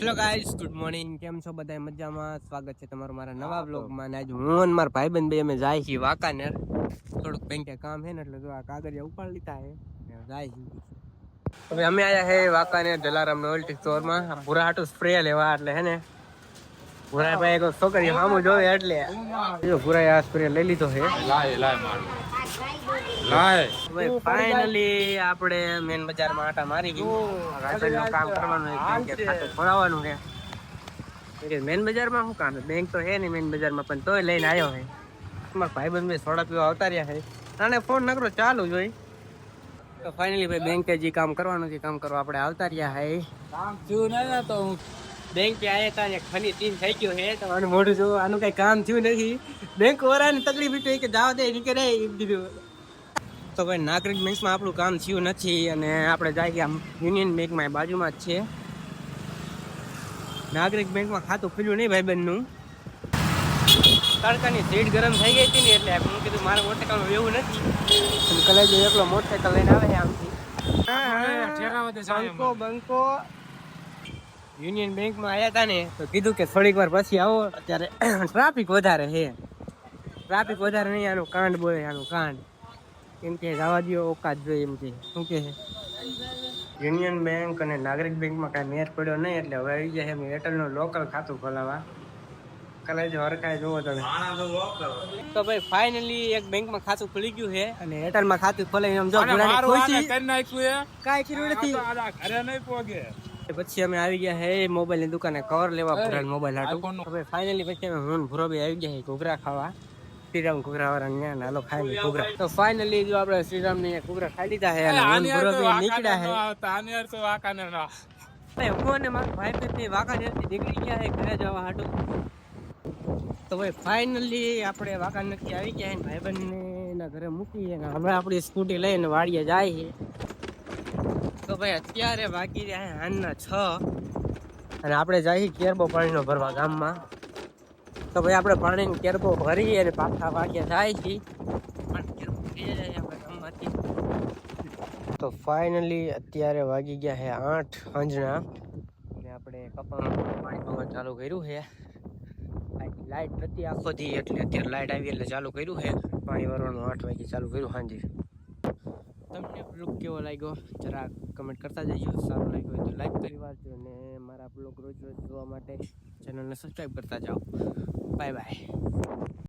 Hello guys, good morning. કેમ છો બધા? મજામાં? સ્વાગત છે તમારું મારા નવા વ્લોગમાં. આજ હું અને મારા ભાઈબંધ બે અમે જાય છીએ વાંકાનેર. થોડુંક બેંકે કામ છે ને એટલે જો આ કાગળિયા ઉપાડી લીધા છે ને જાય છીએ. હવે અમે આયા હે વાંકાનેર જલારામ નોવેલ્ટી સ્ટોરમાં ભૂરા હાટુ સ્પ્રે લેવા. એટલે હે ને ભૂરા ભાઈ એક છોકરી સામું જોવે એટલે જો ભૂરા આ સ્પ્રે લઈ લીધો છે. ફાઇનલી આપણે મેન બજારમાં આટા મારી ગઈ. રાશનનું કામ કરવાનું છે, ખાતું ખોલાવવાનું છે. મેન બજારમાં શું કામ છે? બેંક તો છે નહીં મેન બજારમાં, પણ તોય લઈને આવ્યો છે. મારા ભાઈબંધ ભાઈ સોડા પીવા આવતા રહ્યા છે. આને ફોન નકરો ચાલુ જ હોય. તો ફાઇનલી ભાઈ બેંકે જે કામ કરવાનું છે કામ કરવા આપણે આવતા રહ્યા છે. કામ થયું નહીં તો હું બેંકે આવ્યા હતા ને ખની ટીમ થઈ ગયો છે. તો આનું મોઢું જો આનું કઈ કામ થયું નથી. બેંક વાળાની તકલીફ તો કે જાવ દે નીકળે દીધું. તો ભાઈ નાગરિક બેંકમાં આપણું કામ થયું નથી અને આપણે જાય આમ યુનિયન બેંકમાં બાજુમાં જ છે. નાગરિક બેંકમાં ખાતું ખુલ્યું નહીં ભાઈબંધનું. તડકાની સીટ ગરમ થઈ ગઈ હતી ને એટલે હું કીધું મારે મોટરસાઇકલમાં એવું નથી. કલેજો એકલો મોટરસાઇકલ લઈને આવે આમથી બંકો યુનિયન બેંકમાં આવ્યા હતા ને તો કીધું કે થોડીક વાર પછી આવો. અત્યારે ટ્રાફિક વધારે છે. ટ્રાફિક વધારે નહીં, આનું કાંડ બોલે આનું કાંડ. એમ કે જવા દો ઓકાત જોઈએ એમ કે શું કે છે. યુનિયન બેંક અને નાગરિક બેંકમાં કાંઈ મેચ પડ્યો નહીં એટલે હવે આવી જાય છે એરટેલનું લોકલ ખાતું ખોલાવવા. કલેજો હરખાય જોવો તમે. તો ભાઈ ફાઇનલી એક બેંકમાં ખાતું ખુલી ગયું છે અને એરટેલમાં ખાતું ખોલાવી આમ જો કાંઈ કર્યું નથી. પછી અમે આવી ગયા હે મોબાઈલ ની દુકાને કવર લેવા ભૂરા મોબાઈલ હાટું. હવે ફાઇનલી પછી અમે હું ભૂરો ભાઈ આવી ગયા ઘૂઘરા ખાવા. શ્રીરામ ઘૂઘરા વાળા નાલો ખાઈ ઘૂઘરા. તો ફાઇનલી જો આપણે શ્રીરામ ની ઘૂઘરા ખાઈ લીધા છે અને હું ભૂરો ભાઈ નીકળ્યા છે. હું અને મારા ભાઈ બંને વાંકાનેર થી નીકળી ગયા છે ઘરે જવા હાટું. તો ભાઈ ફાઇનલી આપણે વાંકાનેર થી આવી ગયા છે ભાઈબંધને એના ઘરે મૂકીએ ને હમણાં આપણી સ્કૂટી લઈને વાડીએ જાય છે. તો ભાઈ અત્યારે વાગી રહ્યા હાંજના 6 અને આપણે જઈએ કેરબો પાણીનો ભરવા ગામમાં. તો ભાઈ આપણે પાણીનો કેરબો ભરી અને પાછા વાગ્યા જાય છે. તો ફાઇનલી અત્યારે વાગી ગયા છે 8 સાંજના અને આપણે કપામાં પાણી પવન ચાલુ કર્યું છે. લાઇટ નથી આખો દી એટલે અત્યારે લાઇટ આવી એટલે ચાલુ કર્યું છે. પાણી ભરવાનું 8 વાગે ચાલુ કર્યું સાંજે. તમને બ્લોગ કેવો લાગ્યો જરા કમેન્ટ કરતા જજો. સારો લાગ્યો હોય તો લાઈક કરી વાળજો અને મારા બ્લોગ રોજ રોજ જોવા માટે ચેનલને સબસ્ક્રાઈબ કરતા જાઓ. Bye bye.